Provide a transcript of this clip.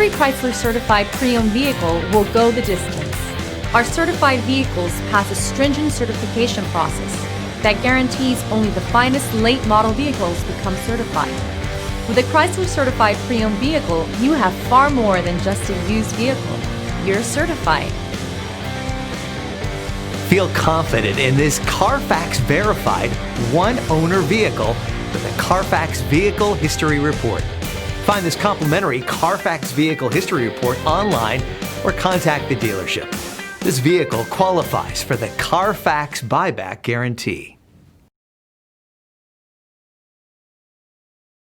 Every Chrysler certified pre-owned vehicle will go the distance. Our certified vehicles pass a stringent certification process that guarantees only the finest late model vehicles become certified. With a Chrysler certified pre-owned vehicle, you have far more than just a used vehicle. You're certified. Feel confident in this Carfax verified one-owner vehicle with a Carfax Vehicle History Report. Find this complimentary Carfax Vehicle History Report online or contact the dealership. This vehicle qualifies for the Carfax Buyback Guarantee.